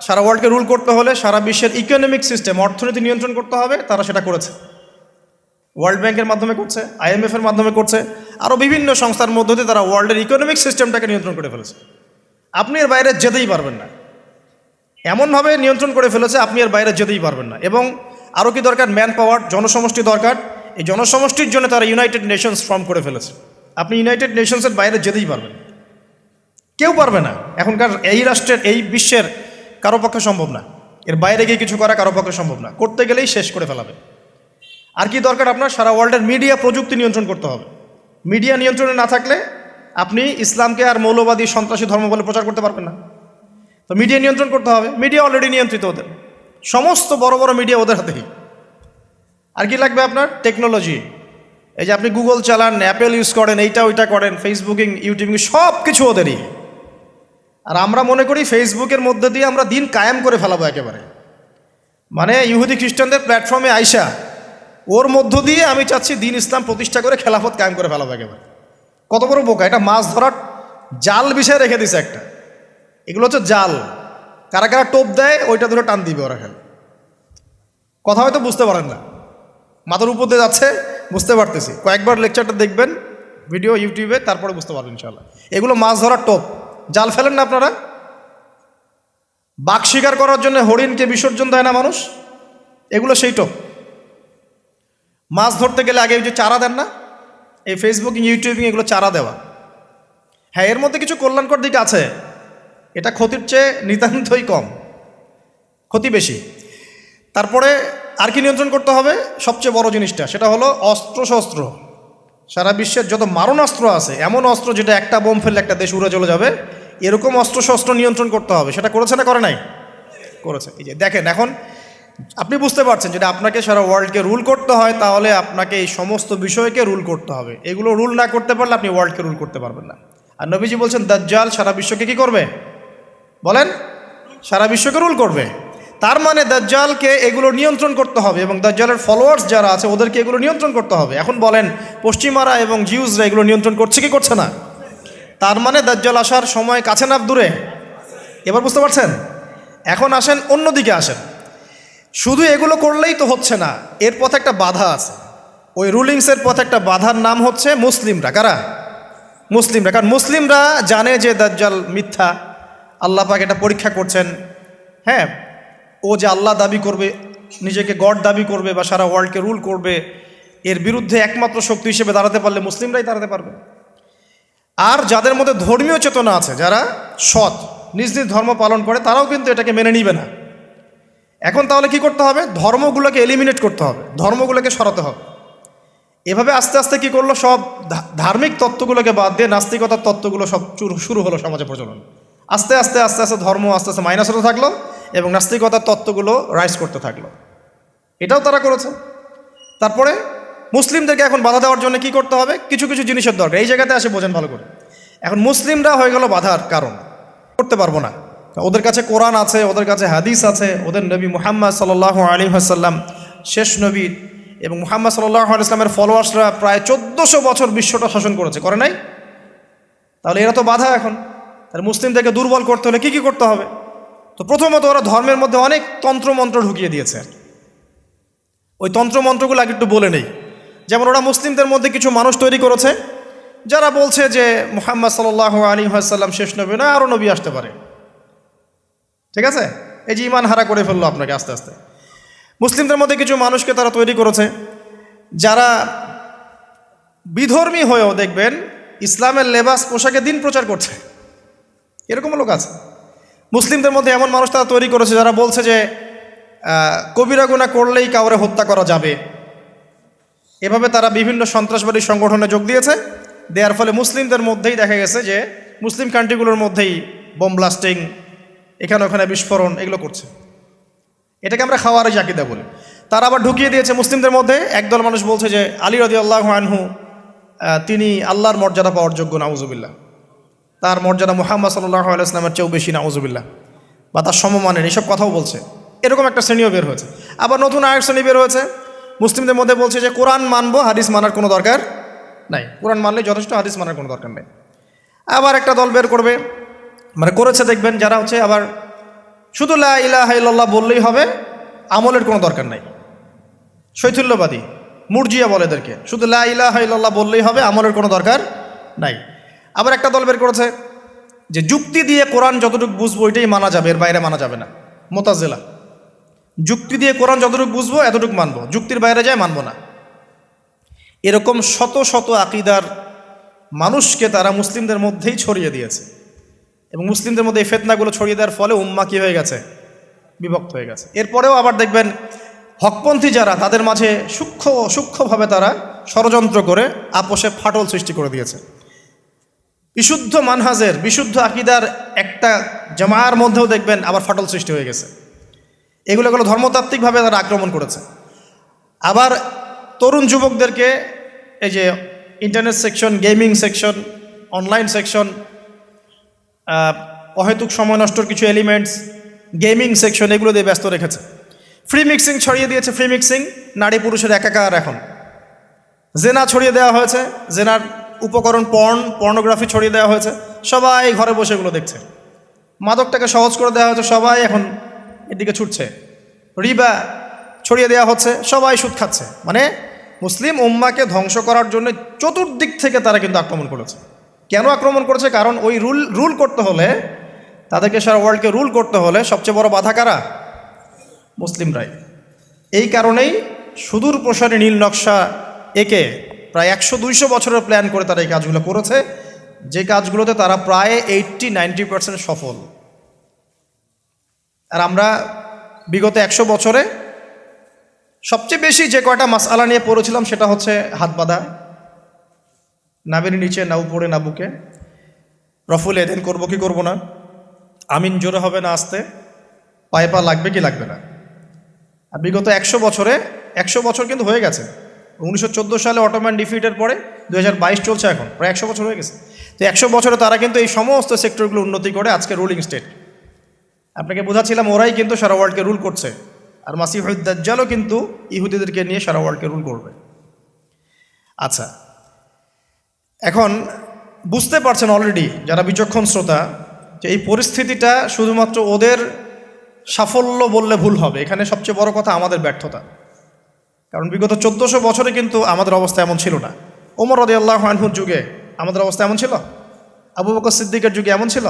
সারা ওয়ার্ল্ডকে রুল করতে হলে সারা বিশ্বের ইকোনমিক সিস্টেম, অর্থনীতি নিয়ন্ত্রণ করতে হবে, তারা সেটা করেছে। ওয়ার্ল্ড ব্যাংকের মাধ্যমে করছে, IMF-এর মাধ্যমে করছে, আরও বিভিন্ন সংস্থার মধ্য দিয়ে তারা ওয়ার্ল্ডের ইকোনমিক সিস্টেমটাকে নিয়ন্ত্রণ করে ফেলেছে। আপনি এর বাইরে যেতেই পারবেন না, এমনভাবে নিয়ন্ত্রণ করে ফেলেছে আপনি এর বাইরে যেতেই পারবেন না। এবং আরও কি দরকার? ম্যান পাওয়ার, জনসমষ্টি দরকার। এই জনসমষ্টির জন্য তারা ইউনাইটেড নেশনস ফর্ম করে ফেলেছে। আপনি ইউনাইটেড নেশনসের বাইরে যেতেই পারবেন, কেউ পারবে না। এখনকার এই রাষ্ট্রের, এই বিশ্বের কারো পক্ষে সম্ভব না। এর বাইরে গিয়ে কিছু করা কারো পক্ষে সম্ভব না, করতে গেলেই শেষ করে ফেলাবে। আর কি দরকার? আপনার সারা ওয়ার্ল্ডের মিডিয়া, প্রযুক্তি নিয়ন্ত্রণ করতে হবে। মিডিয়া নিয়ন্ত্রণে না থাকলে আপনি ইসলামকে আর মৌলবাদী সন্ত্রাসী ধর্ম বলে প্রচার করতে পারবেন না। তো মিডিয়া নিয়ন্ত্রণ করতে হবে। মিডিয়া অলরেডি নিয়ন্ত্রিত ওদের, সমস্ত বড় বড় মিডিয়া ওদের হাতেই। আর কি লাগবে আপনার? টেকনোলজি। এই যে আপনি গুগল চালান, অ্যাপেল ইউজ করেন, এইটা ওইটা করেন, ফেসবুকিং, ইউটিউবিং, সব কিছু ওদেরই। আর আমরা মনে করি ফেসবুকের মধ্যে দিয়ে আমরা দিন কায়েম করে ফেলাবো একেবারে। মানে ইহুদি খ্রিস্টানদের প্ল্যাটফর্মে আইসা ওর মধ্য দিয়ে আমি চাচ্ছি দিন ইসলাম প্রতিষ্ঠা করে খেলাফত কায়েম করে ফেলাবো একেবারে। কত বড় বোকা! এটা মাছ ধরার জাল বিষয় রেখে দিছে একটা। এগুলো হচ্ছে জাল, কারা কারা টোপ দেয় ওইটা ধরে টান দিবে ওরা। খেলে কথা হয়তো বুঝতে পারেন না, মাথার উপর দিয়ে যাচ্ছে, বুঝতে পারতেছি। কয়েকবার লেকচারটা দেখবেন ভিডিও ইউটিউবে, তারপরে বুঝতে পারবেন ইনশাআল্লাহ। এগুলো মাছ ধরার টোপ। জাল ফেলেন না আপনারা? বাঘ শিকার করার জন্য হরিণকে বিসর্জন দেয় না মানুষ, এগুলো সেই টোপ। মাছ ধরতে গেলে আগে ওই যে চারা দেন না, এই ফেসবুকিং, ইউটিউবিং, এগুলো চারা দেওয়া। হ্যাঁ, এর মধ্যে কিছু কল্যাণকর দিক আছে, এটা ক্ষতির চেয়ে নিতান্তই কম, ক্ষতি বেশি। তারপরে আর কি নিয়ন্ত্রণ করতে হবে? সবচেয়ে বড় জিনিসটা সেটা হলো অস্ত্রশস্ত্র। সারা বিশ্বের যত মারণাস্ত্র আছে, এমন অস্ত্র যেটা একটা বোম ফেললে একটা দেশ উড়ে চলে যাবে, এরকম অস্ত্রশস্ত্র নিয়ন্ত্রণ করতে হবে। সেটা করেছে না করে নাই? করেছে। এই যে দেখেন, এখন আপনি বুঝতে পারছেন যেটা আপনাকে সারা ওয়ার্ল্ডকে রুল করতে হয়, তাহলে আপনাকে এই সমস্ত বিষয়কে রুল করতে হবে। এগুলো রুল না করতে পারলে আপনি ওয়ার্ল্ডকে রুল করতে পারবেন না। আর নবীজি বলছেন দাজ্জাল সারা বিশ্বকে কি করবে? বলেন, সারা বিশ্বকে রুল করবে। তার মানে দাজ্জালকে এগুলো নিয়ন্ত্রণ করতে হবে, এবং দাজ্জালের ফলোয়ার্স যারা আছে ওদেরকে এগুলো নিয়ন্ত্রণ করতে হবে। এখন বলেন, পশ্চিমারা এবং জিউসরা এগুলো নিয়ন্ত্রণ করছে কি করছে না? তার মানে দাজ্জাল আসার সময় কাছে না দূরে? এবার বুঝতে পারছেন? এখন আসেন অন্যদিকে আসেন। শুধু এগুলো করলেই তো হচ্ছে না, এর পথে একটা বাধা আছে। ওই রুলিংসের পথে একটা বাধার নাম হচ্ছে মুসলিমরা। কারা? মুসলিমরা। কারণ মুসলিমরা জানে যে দাজ্জাল মিথ্যা, আল্লাহ পাক এটা পরীক্ষা করছেন। হ্যাঁ, ও যে আল্লাহ দাবি করবে, নিজেকে গড দাবি করবে, বা সারা ওয়ার্ল্ডকে রুল করবে, এর বিরুদ্ধে একমাত্র শক্তি হিসেবে দাঁড়াতে পারলে মুসলিমরাই দাঁড়াতে পারবে। আর যাদের মধ্যে ধর্মীয় চেতনা আছে, যারা সৎ, নিজ নিজ ধর্ম পালন করে, তারাও কিন্তু এটাকে মেনে নিবে না। এখন তাহলে কি করতে হবে? ধর্মগুলোকে এলিমিনেট করতে হবে, ধর্মগুলোকে সরাতে হবে। এভাবে আস্তে আস্তে কি করলো, সব ধার্মিক তত্ত্বগুলোকে বাদ দিয়ে নাস্তিকতার তত্ত্বগুলো সব শুরু হলো সমাজে প্রচলন। আস্তে আস্তে আস্তে আস্তে ধর্ম আস্তে আস্তে মাইনাস হতে থাকলো, এবং নাস্তিকতার তত্ত্বগুলো রাইজ করতে থাকলো। এটাও তারা করেছে। তারপরে মুসলিমদেরকে এখন বাধা দেওয়ার জন্য কি করতে হবে? কিছু কিছু জিনিসের দরকার। এই জায়গাতে আসে বোঝেন ভালো করে। এখন মুসলিমরা হয়ে গেল বাধার কারণ, করতে পারবো না। ওদের কাছে কোরআন আছে, ওদের কাছে হাদিস আছে, ওদের নবী মুহাম্মদ সাল্লাল্লাহু আলাইহি ওয়াসাল্লাম শেষ নবী, এবং মুহাম্মদ সাল্লাল্লাহু আলাইহি ওয়াসাল্লামের ফলোয়ার্সরা প্রায় 1400 বছর বিশ্বটা শাসন করেছে, করে নাই? তাহলে এরা তো বাধা এখন। তাহলে মুসলিমদেরকে দুর্বল করতে হলে কী কী করতে হবে? তো প্রথমত ওরা ধর্মের মধ্যে অনেক তন্ত্রমন্ত্র ঢুকিয়ে দিয়েছে। ওই তন্ত্রমন্ত্রগুলো আগে একটু বলে নেই। যেমন ওরা মুসলিমদের মধ্যে কিছু মানুষ তৈরি করেছে যারা বলছে যে মুহাম্মদ সাল্লাল্লাহু আলাইহি ওয়াসাল্লাম শেষ নবী না, আরও নবী আসতে পারে। ঠিক আছে, এই যে ইমান হারা করে ফেললো আপনাকে আস্তে আস্তে। মুসলিমদের মধ্যে কিছু মানুষকে তারা তৈরি করেছে যারা বিধর্মী হয়েও দেখবেন ইসলামের লেবাস পোশাকে দিন প্রচার করছে, এরকম লোক আছে। মুসলিমদের মধ্যে এমন মানুষ তারা তৈরি করেছে যারা বলছে যে কবিরা গুনাহ করলেই কাউরে হত্যা করা যাবে। এভাবে তারা বিভিন্ন সন্ত্রাসবাদী সংগঠনে যোগ দিয়েছে। দেওয়ার ফলে মুসলিমদের মধ্যেই দেখা গেছে যে মুসলিম কান্ট্রিগুলোর মধ্যেই বোম ব্লাস্টিং, এখানে ওখানে বিস্ফোরণ, এগুলো করছে। এটাকে আমরা খাওয়ারিজ আকীদা বলি। তারা আবার ঢুকিয়ে দিয়েছে মুসলিমদের মধ্যে একদল মানুষ বলছে যে আলী রাদিয়াল্লাহু আনহু তিনি আল্লাহর মর্যাদা পাওয়ার যোগ্য, নাউজুবিল্লাহ। তার মর্যাদা মুহাম্মদ সাল্লাল্লাহু আলাইহি ওয়াসাল্লামের চেয়েও বেশি, নাউজুবিল্লাহ, বা তার সমমানের, এইসব কথাও বলছে। এরকম একটা শ্রেণীও বের হয়েছে। আবার নতুন আরেক শ্রেণী বের হয়েছে মুসলিমদের মধ্যে, বলছে যে কোরআন মানবো, হাদিস মানার কোনো দরকার নাই, কোরআন মানলেই যথেষ্ট, হাদিস মানার কোনো দরকার নেই। আবার একটা দল বের করবে, মানে করেছে দেখবেন, যারা হচ্ছে আবার শুধু লা ইলাহা ইল্লাল্লাহ বললেই হবে, আমলের কোনো দরকার নাই। শৈথিল্যবাদী, মুরজিয়া বলে এদেরকে, শুধু লা ইলাহা ইল্লাল্লাহ বললেই হবে, আমলের কোনো দরকার নাই। আবার একটা দল বের করেছে যে যুক্তি দিয়ে কোরআন যতটুকু বুঝবো ওইটাই মানা যাবে, এর বাইরে মানা যাবে না। মুতাজিলা, যুক্তি দিয়ে কোরআন যতটুকু বুঝবো এতটুকু মানবো, যুক্তির বাইরে যায় মানবো না। এরকম শত শত আকীদার মানুষকে তারা মুসলিমদের মধ্যেই ছড়িয়ে দিয়েছে, এবং মুসলিমদের মধ্যে এই ফিতনাগুলো ছড়িয়ে দেওয়ার ফলে উম্মাহ কী হয়ে গেছে? বিভক্ত হয়ে গেছে। এরপরেও আবার দেখবেন হকপন্থী যারা, তাদের মাঝে সূক্ষ্মভাবে তারা ষড়যন্ত্র করে আপোষে ফাটল সৃষ্টি করে দিয়েছে। বিশুদ্ধ মানহাজের, বিশুদ্ধ আকীদার একটা জামায়ার মধ্যেও দেখবেন আবার ফাটল সৃষ্টি হয়ে গেছে। এগুলো ধর্মতাত্ত্বিকভাবে তারা আক্রমণ করেছে। আবার তরুণ যুবকদেরকে এই যে internet section, gaming section, online section, অহেতুক সময় নষ্টর কিছু এলিমেন্টস, গেমিং সেকশন, এগুলো দিয়ে ব্যস্ত রেখেছে। ফ্রি মিক্সিং ছড়িয়ে দিয়েছে, ফ্রি মিক্সিং, নারী পুরুষের একাকার। এখন জেনা ছড়িয়ে দেওয়া হয়েছে, জেনার উপকরণ পর্নোগ্রাফি ছড়িয়ে দেওয়া হয়েছে, সবাই ঘরে বসে এগুলো দেখছে। মাদকটাকে সহজ করে দেওয়া হয়েছে, সবাই এখন এদিকে ছুটছে। রিবা ছড়িয়ে দেওয়া হচ্ছে, সবাই সুদ খাচ্ছে। মানে মুসলিম উম্মাকে ধ্বংস করার জন্য চতুর্দিক থেকে তারা কিন্তু আক্রমণ করেছে। কেন আক্রমণ করেছে? কারণ ওই রুল করতে হলে, তাদেরকে সারা ওয়ার্ল্ডকে রুল করতে হলে সবচেয়ে বড় বাধা কারা? মুসলিমরাই। এই কারণেই সুদূর প্রসারী নীল নকশা একে প্রায় 100-200 বছরের প্ল্যান করে তারা এই কাজগুলো করেছে, যে কাজগুলোতে তারা প্রায় 80-90% সফল। আর আমরা বিগত 100 বছরে সবচেয়ে বেশি যে কয়টা মাসআলা নিয়ে পড়েছিলাম সেটা হচ্ছে হাত বাঁধা, নাবির নিচে না উপরে না বুকে, রফুল এদেন করবো কি করবো না, আমিন জোরে হবে না আস্তে, পায়ে পা লাগবে কি লাগবে না। আর বিগত 100 বছরে 100 বছর কিন্তু হয়ে গেছে। 1914 সালে অটোম্যান ডিফিটের পরে 2022 চলছে, এখন প্রায় 100 বছর হয়ে গেছে। তো 100 বছরে তারা কিন্তু এই সমস্ত সেক্টরগুলো উন্নতি করে আজকে রুলিং স্টেট। আপনাকে বোঝাচ্ছিলাম ওরাই কিন্তু সারা ওয়ার্ল্ডকে রুল করছে। আর মাসিহুদ দাজ্জালও কিন্তু ইহুদিদেরকে নিয়ে সারা ওয়ার্ল্ডকে রুল করবে। আচ্ছা, এখন বুঝতে পারছেন অলরেডি যারা বিচক্ষণ শ্রোতা, যে এই পরিস্থিতিটা শুধুমাত্র ওদের সাফল্য বললে ভুল হবে। এখানে সবচেয়ে বড় কথা আমাদের ব্যর্থতা। কারণ বিগত 1400 বছরে কিন্তু আমাদের অবস্থা এমন ছিল না। ওমর রাদিয়াল্লাহু আনহুর যুগে আমাদের অবস্থা এমন ছিল, আবু বকর সিদ্দিকের যুগে এমন ছিল,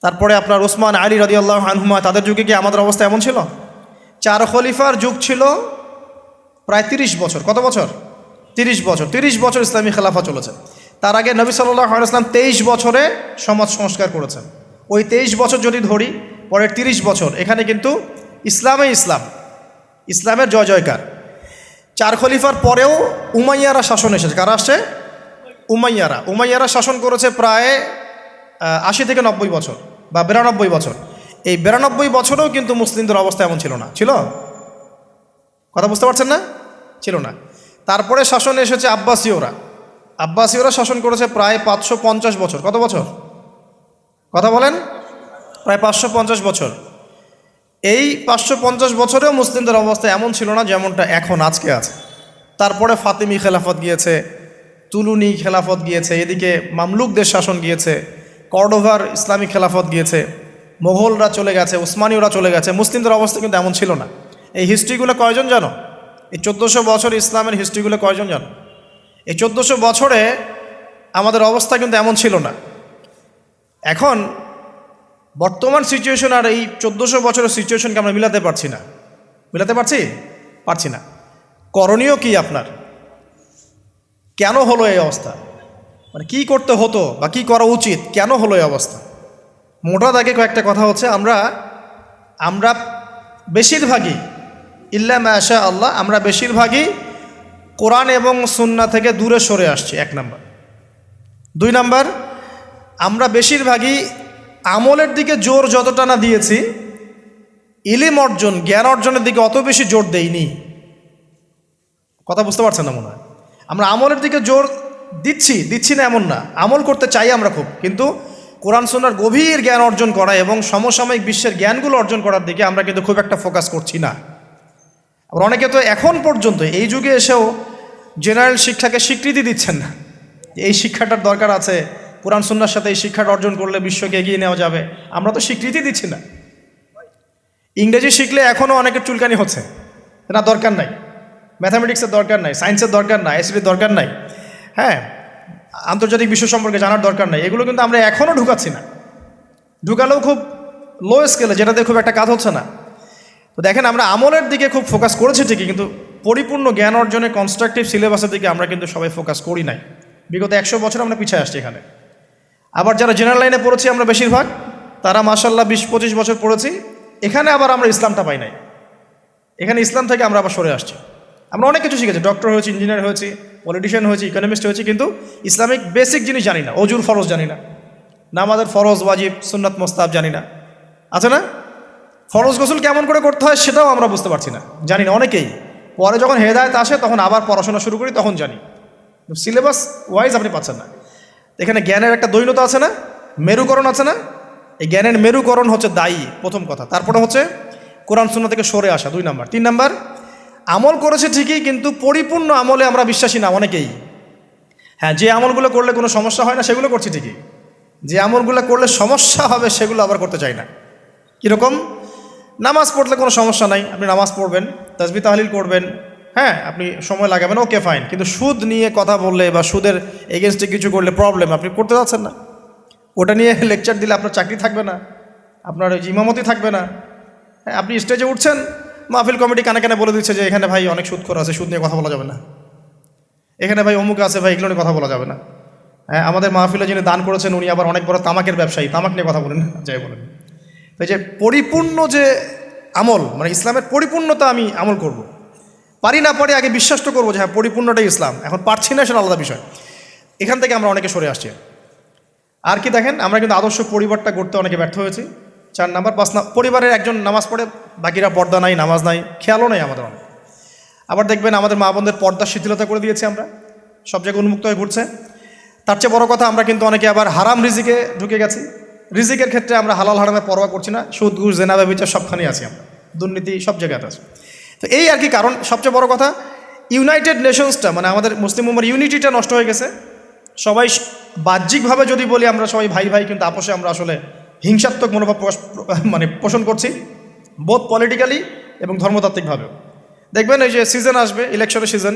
তারপরে আপনার ওসমান আলী রাদিয়াল্লাহু আনহুমা, তাদের যুগে কি আমাদের অবস্থা এমন ছিল? 4 খলিফার যুগ ছিল প্রায় 30 বছর। কত বছর? 30 বছর। 30 বছর ইসলামী খেলাফা চলেছে। তার আগে নবী সাল্লাল্লাহু আলাইহি ওয়াসাল্লাম 23 বছরে সমাজ সংস্কার করেছেন। ওই 23 বছর যদি ধরি, পরের 30 বছর এখানে কিন্তু ইসলামের জয় জয়কার। 4 খলিফার পরেও উমাইয়ারা শাসন এসেছে। কারা আসছে? উমাইয়ারা শাসন করেছে প্রায় 80 থেকে 90 বছর বা 92 বছর। এই 92 বছরেও কিন্তু মুসলিমদের অবস্থা এমন ছিল না। ছিল? কথা বুঝতে পারছেন না? ছিল না। তারপরে শাসন এসেছে আব্বাসীয়রা শাসন করেছে প্রায় 550 বছর। কত বছর? কথা বলেন। প্রায় 550 বছর। এই 550 বছরেও মুসলিমদের অবস্থা এমন ছিল না যেমনটা এখন আজকে আছে। তারপরে ফাতিমি খেলাফত গিয়েছে, তুলুনি খেলাফত গিয়েছে, এদিকে মামলুকদের শাসন গিয়েছে, কর্ডোভার ইসলামিক খেলাফত গিয়েছে, মোগলরা চলে গেছে, উসমানীয়রা চলে গেছে। মুসলিমদের অবস্থা কিন্তু এমন ছিল না। এই হিস্ট্রিগুলো কয়জন জানো? এই 1400 বছর ইসলামের হিস্ট্রিগুলো কয়জন জানো? এই 1400 বছরে আমাদের অবস্থা কিন্তু এমন ছিল না। এখন বর্তমান সিচুয়েশন আর এই 1400 বছরের সিচুয়েশনকে আমরা মিলাতে পারছি না। মিলাতে পারছি না। করণীয় কি আপনার? কেন হলো এই অবস্থা? মানে কি করতে হতো বা কি করা উচিত? কেন হলো এই অবস্থা? মোটা দাগে কয়েকটা কথা হচ্ছে, আমরা বেশিরভাগই ইল্লা মাশা আল্লাহ, আমরা বেশিরভাগই কোরআন এবং সুন্নাহ থেকে দূরে সরে আসছি, 1 নাম্বার। 2 নাম্বার, আমরা বেশিরভাগই আমলের দিকে জোর যতটা না দিয়েছি, ইলম অর্জন, জ্ঞান অর্জনের দিকে অত বেশি জোর দেইনি। কথা বুঝতে পারছেন না মনে হয়? আমরা আমলের দিকে জোর দিচ্ছি না এমন না, আমল করতে চাই আমরা খুব, কিন্তু কোরআন সুন্নাহর গভীর জ্ঞান অর্জন করা এবং সমসাময়িক বিশ্বের জ্ঞানগুলো অর্জন করার দিকে আমরা কিন্তু খুব একটা ফোকাস করছি না। আবার অনেকে তো এখন পর্যন্ত এই যুগে এসেও জেনারেল শিক্ষাকে স্বীকৃতি দিচ্ছেন না। এই শিক্ষাটার দরকার আছে, কোরআন সুন্নাহর সাথে এই শিক্ষাটা অর্জন করলে বিশ্বকে এগিয়ে নেওয়া যাবে, আমরা তো স্বীকৃতি দিচ্ছি না। ইংরেজি শিখলে এখনও অনেকের চুলকানি হচ্ছে, না দরকার নাই, ম্যাথামেটিক্সের দরকার নাই, সায়েন্সের দরকার নাই, আইসিটির দরকার নাই, হ্যাঁ, আন্তর্জাতিক বিশ্ব সম্পর্কে জানার দরকার নাই, এগুলো কিন্তু আমরা এখনও ঢুকাচ্ছি না। ঢুকালেও খুব লো স্কেলে, যেটাতে খুব একটা কাজ হচ্ছে না। তো দেখেন, আমরা আমলের দিকে খুব ফোকাস করেছি ঠিকই, কিন্তু পরিপূর্ণ জ্ঞান অর্জনের কনস্ট্রাকটিভ সিলেবাসের দিকে আমরা কিন্তু সবাই ফোকাস করি নাই। বিগত 100 বছর আমরা পিছিয়ে আসছি এখানে। আবার যারা জেনারেল লাইনে পড়েছি আমরা বেশিরভাগ, তারা মাশাআল্লাহ 20-25 বছর পড়েছি, এখানে আবার আমরা ইসলামটা পাই নাই। এখানে ইসলাম থেকে আমরা আবার সরে আসছি। আমরা অনেক কিছু শিখেছি, ডক্টর হয়েছি, ইঞ্জিনিয়ার হয়েছি, পলিটিশিয়ান হয়েছি, ইকোনমিস্ট হয়েছি, কিন্তু ইসলামিক বেসিক জিনিস জানি না। অজুর ফরজ জানি না, নামাজের ফরজ, ওয়াজিব, সুন্নাত, মোস্তাহাব জানি না, আছে না? ফরজ গোসল কেমন করে করতে হয় সেটাও আমরা বুঝতে পারছি না, জানি না অনেকেই। পরে যখন হেদায়েত আসে তখন আবার পড়াশোনা শুরু করি, তখন জানি। সিলেবাস ওয়াইজ আপনি পাচ্ছেন না। এখানে জ্ঞানের একটা দৈন্যতা আছে না, মেরুকরণ আছে না? এই জ্ঞানের মেরুকরণ হচ্ছে দায়ী, প্রথম কথা। তারপরে হচ্ছে কোরআন সুন্নাহ থেকে সরে আসা, 2 নাম্বার। 3 নাম্বার, আমল করেছে ঠিকই, কিন্তু পরিপূর্ণ আমলে আমরা বিশ্বাসী না অনেকেই। হ্যাঁ, যে আমলগুলো করলে কোনো সমস্যা হয় না সেগুলো করছি ঠিকই, যে আমলগুলো করলে সমস্যা হবে সেগুলো আবার করতে চাই না। কীরকম? নামাজ পড়লে কোনো সমস্যা নাই, আপনি নামাজ পড়বেন, তাসবিহ তাহলিল করবেন, হ্যাঁ, আপনি সময় লাগাবেন, ওকে ফাইন। কিন্তু সুদ নিয়ে কথা বললে বা সুদের এগেনস্টে কিছু করলে প্রবলেম, আপনি করতে যাচ্ছেন না। ওটা নিয়ে লেকচার দিলে আপনার চাকরি থাকবে না, আপনার ইমামতি থাকবে না। হ্যাঁ, আপনি স্টেজে উঠছেন, মাহফিল কমিটি কানে কানে বলে দিচ্ছে যে এখানে ভাই অনেক সুদখোর আছে, সুদ নিয়ে কথা বলা যাবে না, এখানে ভাই অমুক আছে, ভাই এগুলো নিয়ে কথা বলা যাবে না। হ্যাঁ, আমাদের মাহফিলে যিনি দান করেছেন উনি আবার অনেক বড় তামাকের ব্যবসায়ী, তামাক নিয়ে কথা বলেন, যাই বলেন। এই যে পরিপূর্ণ যে আমল, মানে ইসলামের পরিপূর্ণতা, আমি আমল করব, পারি না পারি আগে বিশ্বাস তো করবো যে হ্যাঁ পরিপূর্ণটাই ইসলাম, এখন পারছি না সেটা আলাদা বিষয়। এখান থেকে আমরা অনেকে সরে আসছি। আর কি দেখেন, আমরা কিন্তু আদর্শ পরিবারটা গড়তে অনেকে ব্যর্থ হয়েছি। 4 নাম্বার। 5 পরিবারের একজন নামাজ পড়ে, বাকিরা পর্দা নাই, নামাজ নাই, খেয়ালও নাই আমাদের অনেক। আবার দেখবেন আমাদের মা বোনদের পর্দার শিথিলতা করে দিয়েছি আমরা, সব জায়গায় উন্মুক্ত হয়ে ঘুরছে। তার চেয়ে বড় কথা, আমরা কিন্তু অনেকে আবার হারাম রিজিকে ঢুকে গেছি। রিজিকের ক্ষেত্রে আমরা হালাল হারামে পরোয়া করছি না, সুদ ঘুষ জেনা ব্যভিচার সবখানেই আছি আমরা, দুর্নীতি সব জায়গায় আছে। তো এই আর কি কারণ। সবচেয়ে বড় কথা, ইউনাইটেড নেশনসটা, মানে আমাদের মুসলিম উম্মার ইউনিটিটা নষ্ট হয়ে গেছে। সবাই বাহ্যিকভাবে যদি বলি আমরা সবাই ভাই ভাই, কিন্তু আপোষে আমরা আসলে হিংসাত্মক মনোভাব মানে পোষণ করছি, বোধ পলিটিক্যালি এবং ধর্মতাত্ত্বিকভাবেও। দেখবেন এই যে সিজন আসবে, ইলেকশনের সিজন,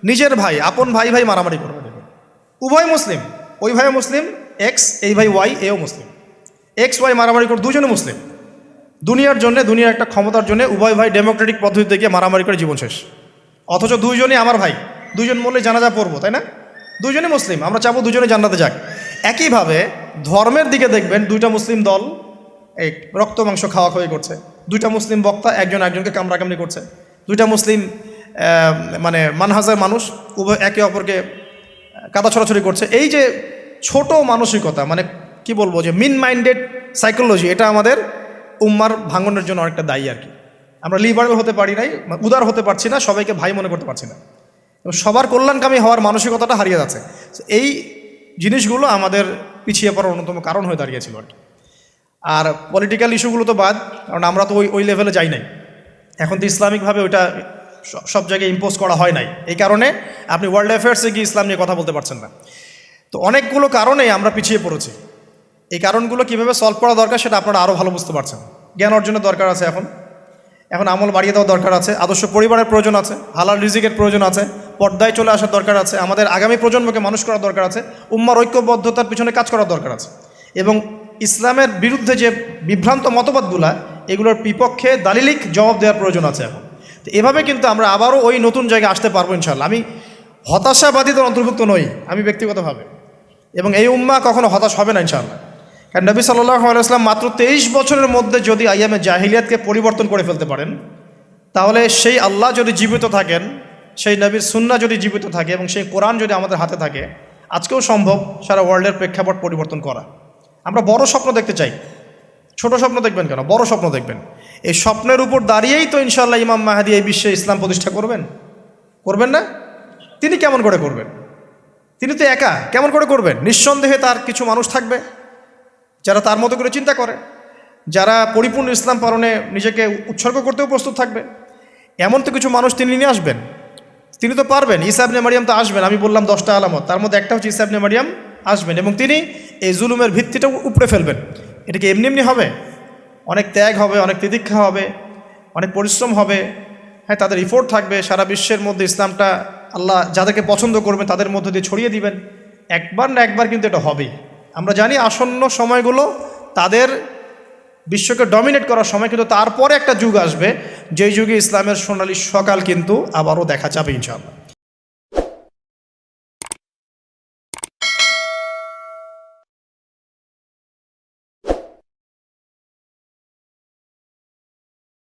নিজের ভাই, আপন ভাই ভাই মারামারি করবে। দেখবেন উভয় মুসলিম, ওই ভাইও মুসলিম, এক্স, এই ভাই ওয়াই, এও মুসলিম, এক্স ওয়াই মারামারি করে, দুজনে মুসলিম। দুনিয়ার জন্য, দুনিয়ার একটা ক্ষমতার জন্য উভয় ভাই ডেমোক্রেটিক পদ্ধতিতে গিয়ে মারামারি করে জীবন শেষ। অথচ দুইজনই আমার ভাই, দুইজন মরলে জানাজা পড়বো, তাই না? দুজনে মুসলিম, আমরা চাবো দুজনে জান্নাতে যাক। একইভাবে ধর্মের দিকে দেখবেন, 2টা মুসলিম দল এই রক্ত মাংস খাওয়াখাওয়ি করছে, 2টা মুসলিম বক্তা একজন একজনকে কামড়াকামড়ি করছে, 2টা মুসলিম মানে মানহাজের মানুষ উভয় একে অপরকে কাদা ছড়াছড়ি করছে। এই যে ছোট মানসিকতা, মানে কি বলবো, যে মিন মাইন্ডেড সাইকোলজি, এটা আমাদের উম্মার ভাঙনের জন্য অনেকটা দায়ী আর কি। আমরা লিবারেল হতে পারি নাই, উদার হতে পারছি না, সবাইকে ভাই মনে করতে পারছি না, এবং সবার কল্যাণকামী হওয়ার মানসিকতাটা হারিয়ে যাচ্ছে। এই জিনিসগুলো আমাদের পিছিয়ে পড়ার অন্যতম কারণ হয়ে দাঁড়িয়েছিল আর কি। আর পলিটিক্যাল ইস্যুগুলো তো বাদ, কারণ আমরা তো ওই লেভেলে যাই নাই। এখন তো ইসলামিকভাবে ওইটা সব জায়গায় ইম্পোজ করা হয় নাই, এই কারণে আপনি ওয়ার্ল্ড অ্যাফেয়ার্সে গিয়ে ইসলাম নিয়ে কথা বলতে পারছেন না। তো অনেকগুলো কারণেই আমরা পিছিয়ে পড়েছি। এই কারণগুলো কীভাবে সলভ করা দরকার সেটা আপনারা আরও ভালো বুঝতে পারছেন। জ্ঞান অর্জনের দরকার আছে, এখন আমল বাড়িয়ে দেওয়ার দরকার আছে, আদর্শ পরিবারের প্রয়োজন আছে, হালাল রিজিকের প্রয়োজন আছে, পর্দায় চলে আসার দরকার আছে, আমাদের আগামী প্রজন্মকে মানুষ করার দরকার আছে, উম্মার ঐক্যবদ্ধতার পিছনে কাজ করার দরকার আছে, এবং ইসলামের বিরুদ্ধে যে বিভ্রান্ত মতবাদগুলা এগুলোর বিপক্ষে দালিলিক জবাব দেওয়ার প্রয়োজন আছে এখন। তো এভাবে কিন্তু আমরা আবারও ওই নতুন জায়গায় আসতে পারবো ইনশাল্লাহ। আমি হতাশাবাদীদের অন্তর্ভুক্ত নই আমি ব্যক্তিগতভাবে, এবং এই উম্মা কখনো হতাশ হবে না ইনশাআল্লাহ। কারণ নবী সাল্লাল্লাহু আলাইহি ওয়াসাল্লাম মাত্র 23 বছরের মধ্যে যদি আইয়ামে জাহিলিয়াতকে পরিবর্তন করে ফেলতে পারেন, তাহলে সেই আল্লাহ যদি জীবিত থাকেন, সেই নবীর সুন্নাহ যদি জীবিত থাকে এবং সেই কোরআন যদি আমাদের হাতে থাকে, আজকেও সম্ভব সারা ওয়ার্ল্ডের প্রেক্ষাপট পরিবর্তন করা। আমরা বড় স্বপ্ন দেখতে চাই, ছোট স্বপ্ন দেখবেন কেন, বড় স্বপ্ন দেখবেন। এই স্বপ্নের উপর দাঁড়িয়েই তো ইনশাআল্লাহ ইমাম মাহদী এই বিশ্বে ইসলাম প্রতিষ্ঠা করবেন না? তিনি কেমন করে করবেন? তিনি তো একা, কেমন করে করবেন? নিঃসন্দেহে তার কিছু মানুষ থাকবে যারা তার মতো করে চিন্তা করে, যারা পরিপূর্ণ ইসলাম পালনে নিজেকে উৎসর্গ করতেও প্রস্তুত থাকবে। এমন তো কিছু মানুষ তিনি নিয়ে আসবেন, তিনি তো পারবেন। ঈসা ইবনে মারিয়াম তো আসবেন, আমি বললাম 10টা আলামত, তার মধ্যে একটা হচ্ছে ঈসা ইবনে মারিয়াম আসবেন, এবং তিনি এই জুলুমের ভিত্তিটা উপড়ে ফেলবেন। এটা কি এমনি এমনি হবে? অনেক ত্যাগ হবে, অনেক তিতিক্ষা হবে, অনেক পরিশ্রম হবে, হ্যাঁ, তাদের ইফোর্ট থাকবে। সারা বিশ্বের মধ্যে ইসলামটা আল্লাহ যাদেরকে পছন্দ করবেন তাদের মধ্য দিয়ে ছড়িয়ে দিবেন। একবার না একবার কিন্তু এটা হবেই। আমরা জানি আসন্ন সময়গুলো তাদের বিশ্বকে ডমিনেট করার সময়, কিন্তু তারপরে একটা যুগ আসবে যেই যুগে ইসলামের সোনালী সকাল কিন্তু আবারও দেখা যাবে ইনশাআল্লাহ।